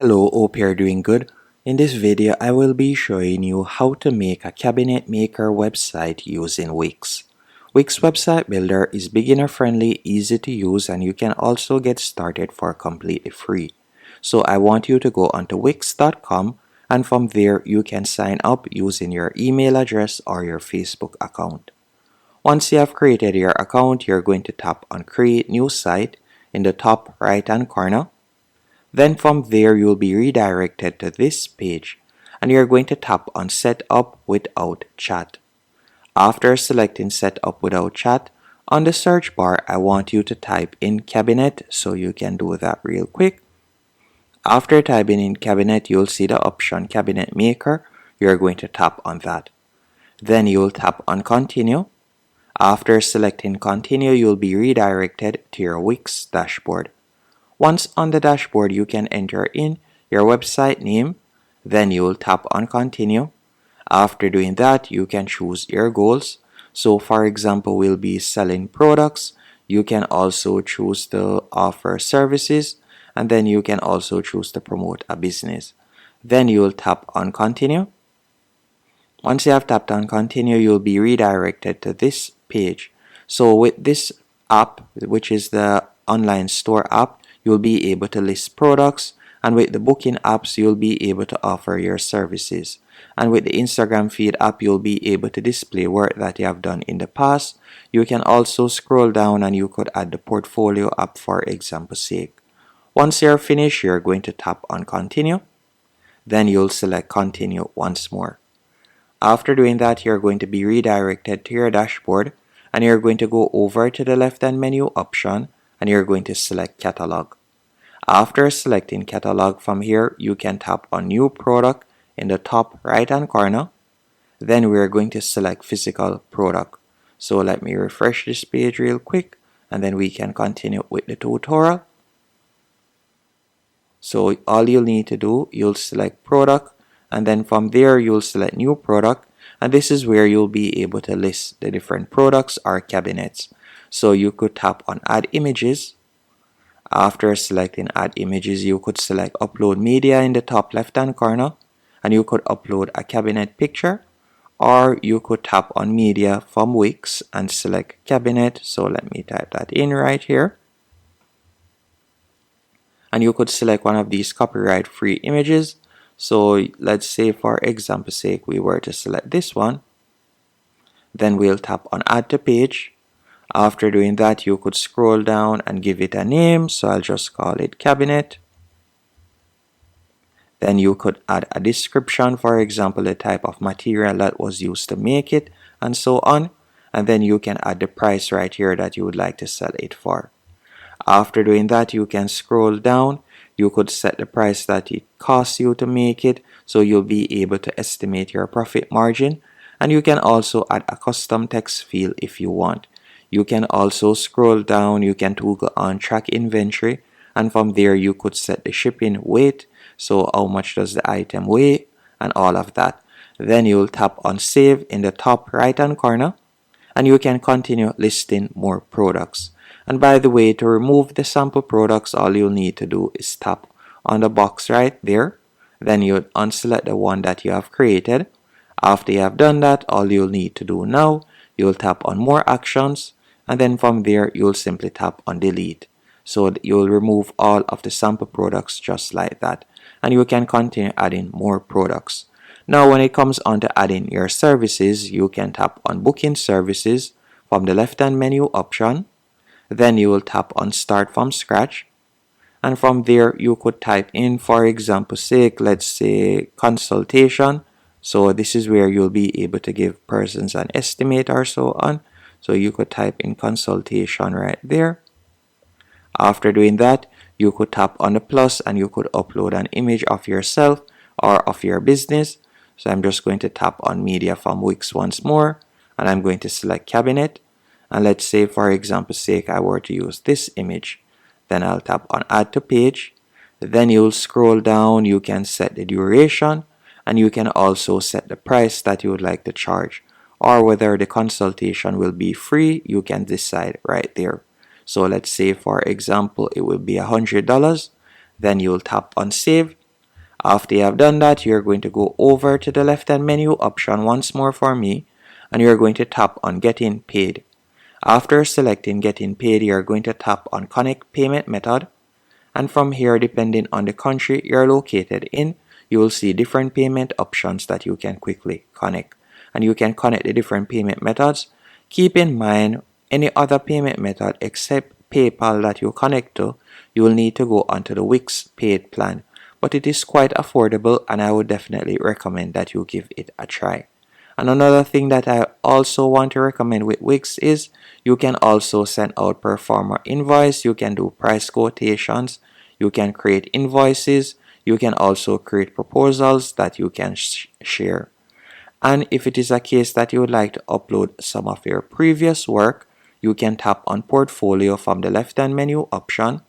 Hello, hope you're doing good. In this video, I will be showing you how to make a cabinet maker website using Wix. Wix website builder is beginner friendly, easy to use, and you can also get started for completely free. So I want you to go onto wix.com, and from there you can sign up using your email address or your Facebook account. Once you have created your account, you're going to tap on create new site in the top right hand corner. Then from there you'll be redirected to this page and you're going to tap on set up without chat. After selecting set up without chat, on the search bar I want you to type in cabinet, so you can do that real quick. After typing in cabinet, you'll see the option cabinet maker. You're going to tap on that. Then you'll tap on continue. After selecting continue, you'll be redirected to your Wix dashboard. Once on the dashboard, you can enter in your website name, then you will tap on continue. After doing that, you can choose your goals. So for example, we'll be selling products. You can also choose to offer services, and then you can also choose to promote a business. Then you will tap on continue. Once you have tapped on continue, you'll be redirected to this page. So with this app, which is the online store app, you'll be able to list products, and with the booking apps you'll be able to offer your services, and with the Instagram feed app you'll be able to display work that you have done in the past. You can also scroll down and you could add the portfolio app for example sake. Once you're finished, you're going to tap on continue, then you'll select continue once more. After doing that, you're going to be redirected to your dashboard and you're going to go over to the left hand menu option and you're going to select catalog. After selecting catalog, from here you can tap on new product in the top right hand corner. Then we're going to select physical product. So let me refresh this page real quick and then we can continue with the tutorial. So all you'll need to do, you'll select product and then from there you'll select new product, and this is where you'll be able to list the different products or cabinets. So you could tap on add images. After selecting add images, you could select upload media in the top left hand corner and you could upload a cabinet picture, or you could tap on media from Wix and select cabinet. So let me type that in right here. And you could select one of these copyright free images. So let's say for example sake we were to select this one. Then we'll tap on add to page. After doing that, you could scroll down and give it a name. So I'll just call it cabinet. Then you could add a description, for example the type of material that was used to make it and so on. And then you can add the price right here that you would like to sell it for. After doing that, you can scroll down. You could set the price that it costs you to make it, so you'll be able to estimate your profit margin. And you can also add a custom text field if you want. You can also scroll down, you can toggle on track inventory, and from there you could set the shipping weight, so how much does the item weigh and all of that. Then you'll tap on save in the top right hand corner and you can continue listing more products. And by the way, to remove the sample products, all you'll need to do is tap on the box right there. Then you'll unselect the one that you have created. After you have done that, all you'll need to do now, you'll tap on more actions, and then from there you'll simply tap on delete. So you'll remove all of the sample products just like that, and you can continue adding more products. Now when it comes on to adding your services, you can tap on booking services from the left hand menu option. Then you will tap on start from scratch, and from there you could type in, for example sake, let's say consultation. So this is where you'll be able to give persons an estimate or so on. So you could type in consultation right there. After doing that, you could tap on the plus and you could upload an image of yourself or of your business. So I'm just going to tap on media from Wix once more, and I'm going to select cabinet. And let's say for example sake I were to use this image. Then I'll tap on add to page. Then you'll scroll down, you can set the duration, and you can also set the price that you would like to charge, or whether the consultation will be free. You can decide right there. So let's say for example it will be $100. Then you'll tap on save, After you have done that, you're going to go over to the left hand menu option once more for me, and you're going to tap on Getting Paid. After selecting Getting Paid, you're going to tap on Connect Payment Method, and from here, depending on the country you're located in, you will see different payment options that you can quickly connect, and you can connect the different payment methods. Keep in mind, any other payment method except PayPal that you connect to, you will need to go onto the Wix paid plan, but it is quite affordable, and I would definitely recommend that you give it a try. And another thing that I also want to recommend with Wix is you can also send out performer invoice, you can do price quotations, you can create invoices, you can also create proposals that you can share. And if it is a case that you would like to upload some of your previous work, you can tap on Portfolio from the left hand menu option,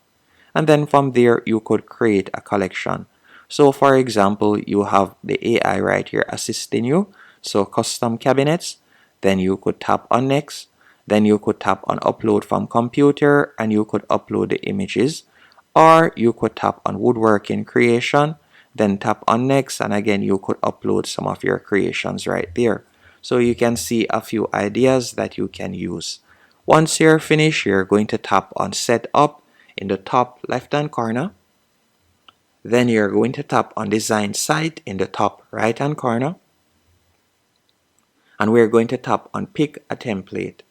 and then from there you could create a collection. So for example, you have the AI right here assisting you, so custom cabinets, then you could tap on Next, then you could tap on Upload from Computer, and you could upload the images, or you could tap on Woodworking Creation, then tap on Next, and again you could upload some of your creations right there. So you can see a few ideas that you can use. Once you're finished, you're going to tap on Set Up in the top left hand corner. Then you're going to tap on Design Site in the top right hand corner, and we're going to tap on Pick a Template.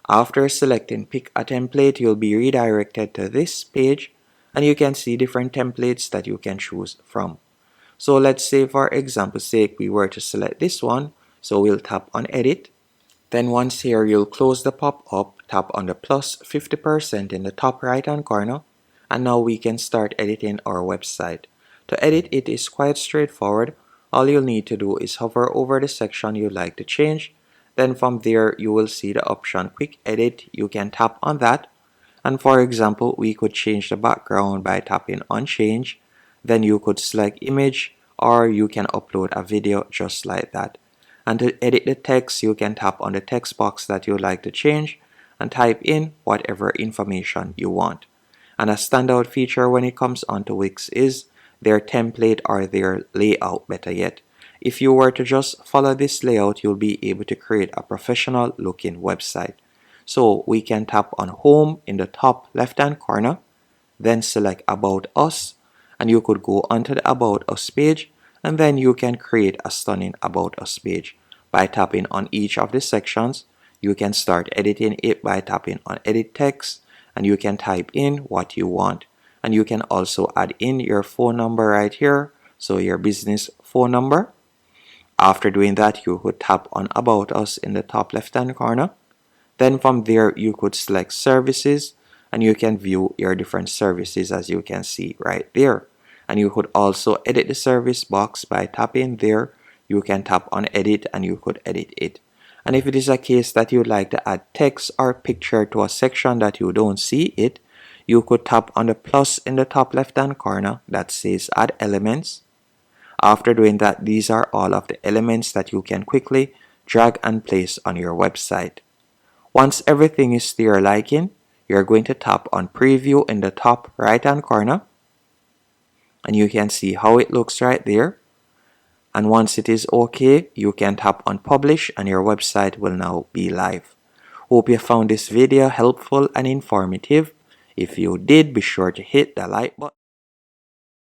After selecting Pick a Template, you'll be redirected to this page, and you can see different templates that you can choose from. So let's say for example's sake we were to select this one, so we'll tap on Edit. Then once here, you'll close the pop-up, tap on the plus 50% in the top right hand corner, and now we can start editing our website. To edit it is quite straightforward. All you'll need to do is hover over the section you'd like to change. Then from there you will see the option Quick Edit. You can tap on that, and for example we could change the background by tapping on Change. Then you could select image, or you can upload a video just like that. And to edit the text, you can tap on the text box that you would like to change and type in whatever information you want. And a standout feature when it comes onto Wix is their template or their layout, better yet. If you were to just follow this layout, you'll be able to create a professional looking website. So we can tap on Home in the top left hand corner, then select About Us, and you could go onto the About Us page, and then you can create a stunning About Us page. By tapping on each of the sections, you can start editing it by tapping on Edit Text, and you can type in what you want. And you can also add in your phone number right here, so your business phone number. After doing that, you could tap on About Us in the top left hand corner. Then from there, you could select Services, and you can view your different services as you can see right there. And you could also edit the service box by tapping there. You can tap on Edit and you could edit it. And if it is a case that you'd like to add text or picture to a section that you don't see it, you could tap on the plus in the top left hand corner that says Add Elements. After doing that, these are all of the elements that you can quickly drag and place on your website. Once everything is to your liking, you're going to tap on Preview in the top right hand corner, and you can see how it looks right there. And once it is okay, you can tap on Publish and your website will now be live. Hope you found this video helpful and informative. If you did, be sure to hit the like button.